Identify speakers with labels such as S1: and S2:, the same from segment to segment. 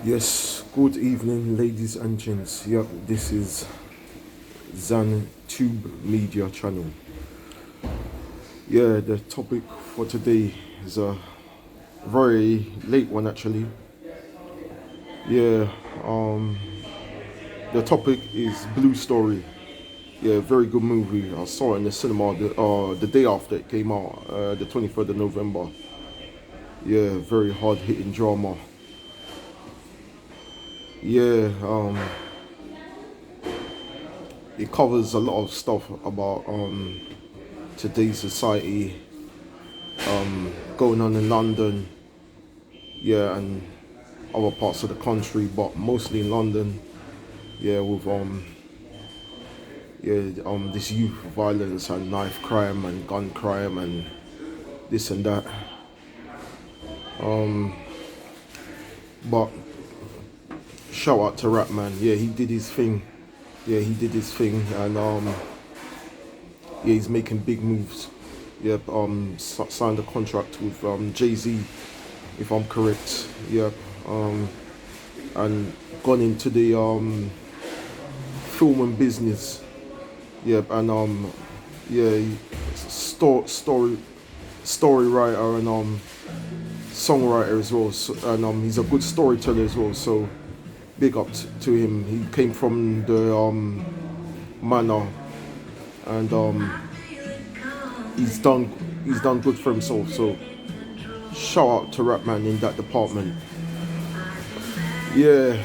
S1: Yes, good evening, ladies and gents. Yep, this is Zan Tube Media Channel. Yeah, the topic for today is a very late one actually. Yeah, the topic is Blue Story. Yeah, very good movie. I saw it in the cinema the day after it came out, the 23rd of November. Yeah, very hard hitting drama. Yeah, it covers a lot of stuff about today's society going on in London, yeah, and other parts of the country, but mostly in London, yeah, with this youth violence and knife crime and gun crime and this and that. But shout out to Rap Man, yeah, he did his thing, and yeah, he's making big moves. Yep, signed a contract with Jay-Z, if I'm correct. Yep, and gone into the film and business. Yep, and yeah, story writer and songwriter as well. So, and he's a good storyteller as well. So big up to him. He came from the manor, and he's done good for himself. So shout out to Rapman in that department. Yeah,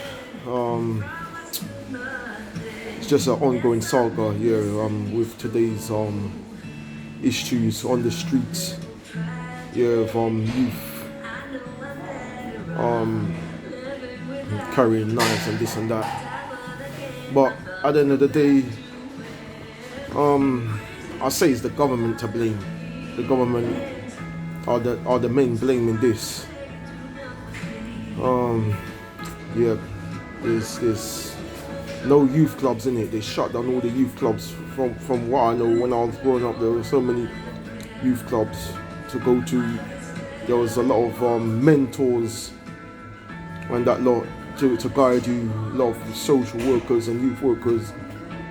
S1: it's just an ongoing saga. Yeah, with today's issues on the streets. Yeah, of youth carrying knives and this and that. But at the end of the day, I say it's the government to blame. The government are the main blame in this. Yeah, there's no youth clubs in it. They shut down all the youth clubs. From what I know, when I was growing up, there were so many youth clubs to go to. There was a lot of mentors and that lot to guide you. A lot of social workers and youth workers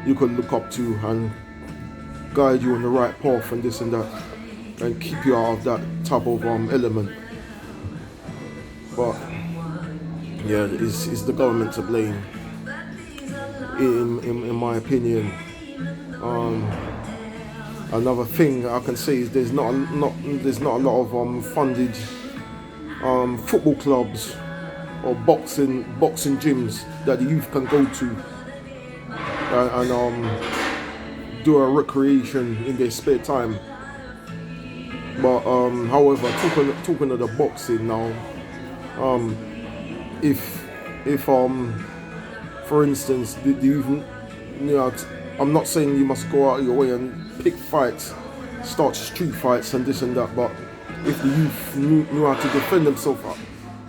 S1: you could look up to and guide you on the right path and this and that, and keep you out of that type of element. But yeah, it's the government to blame, in my opinion. Another thing I can say is there's not a lot of funded football clubs or boxing gyms that the youth can go to and do a recreation in their spare time. But however, talking of the boxing now, if for instance the youth, I'm not saying you must go out of your way and pick fights, start street fights and this and that, but if the youth knew how to defend themselves,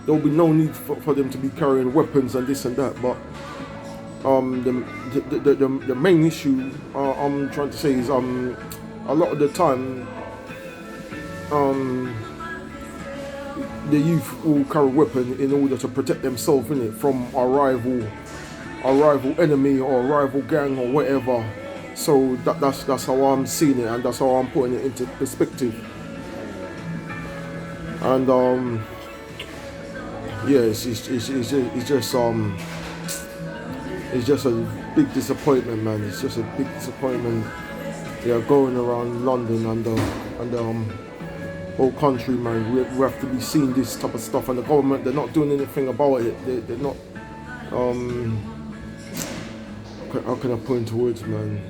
S1: there will be no need for them to be carrying weapons and this and that. But the main issue I'm trying to say is a lot of the time the youth will carry a weapon in order to protect themselves in it from a rival enemy or a rival gang or whatever. So that's how I'm seeing it, and that's how I'm putting it into perspective. And yeah, it's just a big disappointment, man. It's just a big disappointment. Yeah, going around London and the whole country, man. We have to be seeing this type of stuff, and the government, they're not doing anything about it. They're not. How can I put into words, man?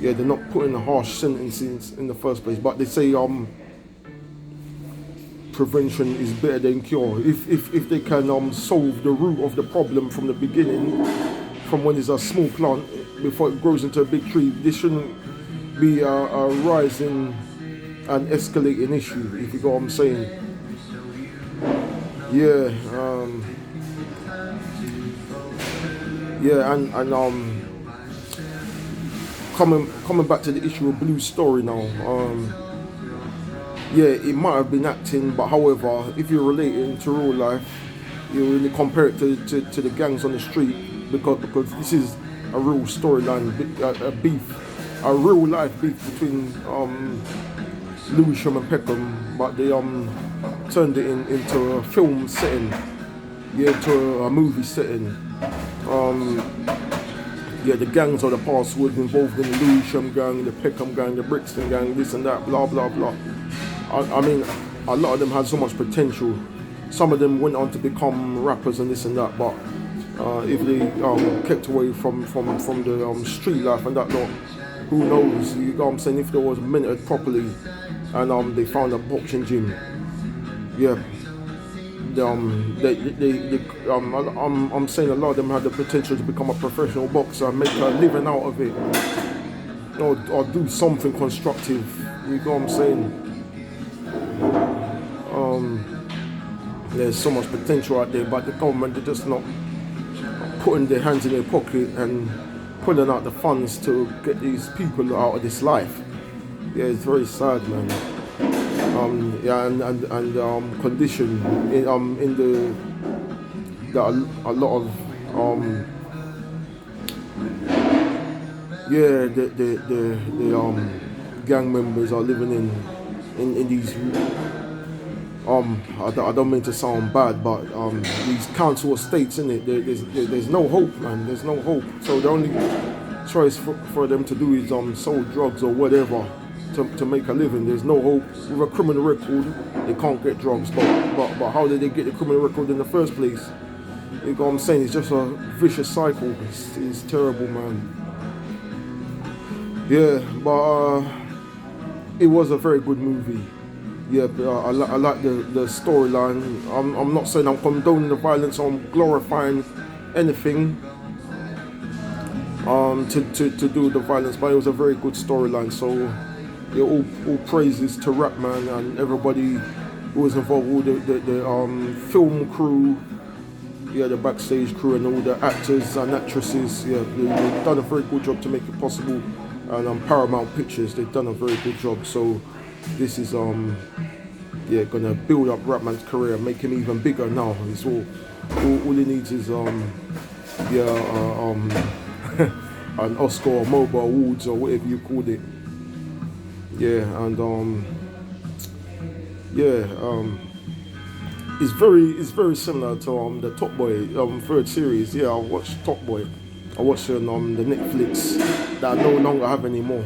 S1: Yeah, they're not putting a harsh sentences in the first place, but they say prevention is better than cure. If they can solve the root of the problem from the beginning, from when it's a small plant before it grows into a big tree, this shouldn't be a rising and escalating issue, if you get what I'm saying. Yeah, and coming back to the issue of Blue Story now. Yeah, it might have been acting, but however, if you relate it into real life, You really compare it to the gangs on the street because this is a real storyline, a beef, a real life beef between Lewisham and Peckham, but they turned it into a film setting, to a movie setting. The gangs of the past were involved in the Lewisham gang, the Peckham gang, the Brixton gang, this and that, blah blah blah. I mean, a lot of them had so much potential. Some of them went on to become rappers and this and that, but if they kept away from the street life and that lot, who knows? You know what I'm saying? If they was mentored properly and they found a boxing gym, I'm saying a lot of them had the potential to become a professional boxer and make a living out of it, or do something constructive. You know what I'm saying? There's so much potential out there, but the government, they're just not putting their hands in their pocket and pulling out the funds to get these people out of this life. Yeah, it's very sad, man. And condition in the that a lot of the gang members are living in these I don't mean to sound bad, but these council estates, in it, there's no hope, man. There's no hope. So the only choice for them to do is sell drugs or whatever to make a living. There's no hope. With a criminal record, they can't get drugs. But how did they get the criminal record in the first place? You know what I'm saying? It's just a vicious cycle. It's terrible, man. Yeah, but it was a very good movie. Yeah, I like the storyline. I'm not saying I'm condoning the violence or I'm glorifying anything to do with the violence, but it was a very good storyline. So all praises to Rap Man and everybody who was involved, all the film crew, the backstage crew and all the actors and actresses. They've done a very good job to make it possible. And Paramount Pictures, they've done a very good job. So this is gonna build up Rapman's career and make him even bigger now. It's all he needs is an Oscar or Mobile Awards or whatever you called it. It's very similar to the Top Boy third series. I watched Top Boy. I watched it on the Netflix that I no longer have anymore,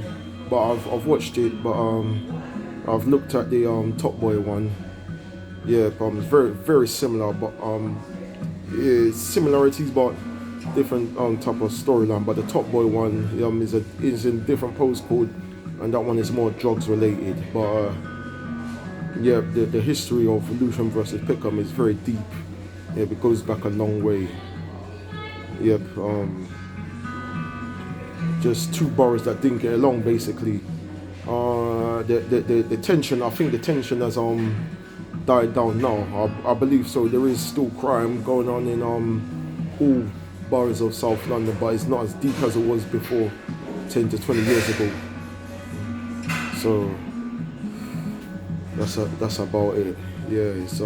S1: but I've watched it. But I've looked at the Top Boy one. It's very very similar, but similarities, but different type of storyline. But the Top Boy one is in different postcode, and that one is more drugs related. But the history of Lewisham versus Peckham is very deep. It goes back a long way. Just two boroughs that didn't get along, basically. The tension, I think the tension has died down now. I believe so. There is still crime going on in all boroughs of South London, but it's not as deep as it was before 10 to 20 years ago. So that's about it. It's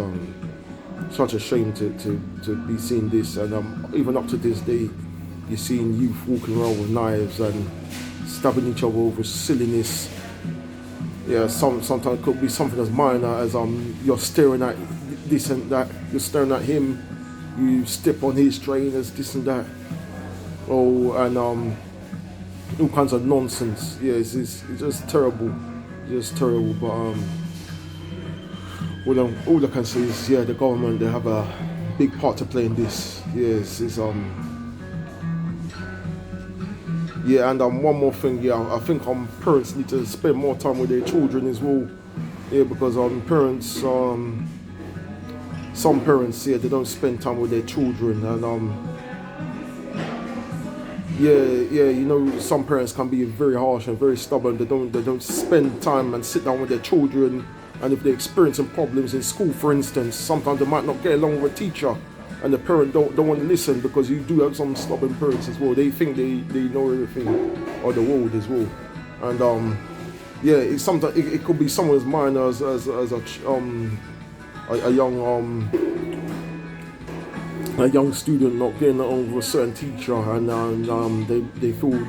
S1: such a shame to be seeing this, and even up to this day, you're seeing youth walking around with knives and stabbing each other over silliness. Sometimes it could be something as minor as you're staring at this and that. You're staring at him. You step on his trainers, this and that. And all kinds of nonsense. It's just terrible. Just terrible. But all I can say is the government, they have a big part to play in this. And one more thing, I think parents need to spend more time with their children as well. Because parents, some parents, they don't spend time with their children, and some parents can be very harsh and very stubborn. They don't spend time and sit down with their children. And if they're experiencing problems in school, for instance, sometimes they might not get along with a teacher, and the parent don't want to listen, because you do have some stubborn parents as well. They think they know everything, or the world as well. And it sometimes it could be someone as minor as a young a young student not getting along with a certain teacher, and they feel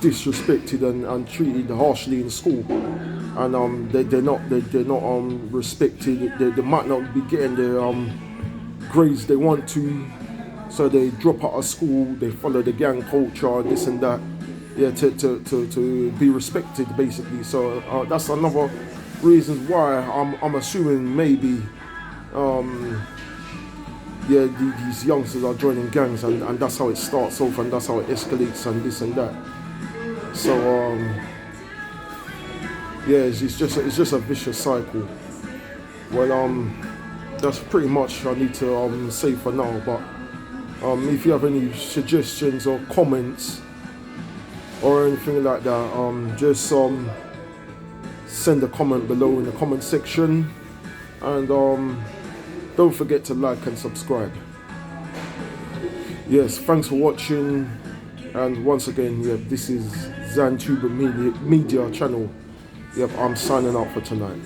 S1: disrespected and treated harshly in school, and they're not respected. They might not be getting the grades they want to, so they drop out of school. They follow the gang culture, this and that, yeah, to be respected basically. So that's another reason why I'm assuming maybe yeah, these youngsters are joining gangs, and that's how it starts off, and that's how it escalates, and this and that. So yeah, it's just a vicious cycle. Well, that's pretty much I need to say for now. But if you have any suggestions or comments or anything like that, just send a comment below in the comment section, and don't forget to like and subscribe. Yes, thanks for watching, and once again, yeah, this is ZanTuber Media channel. Yep, I'm signing out for tonight.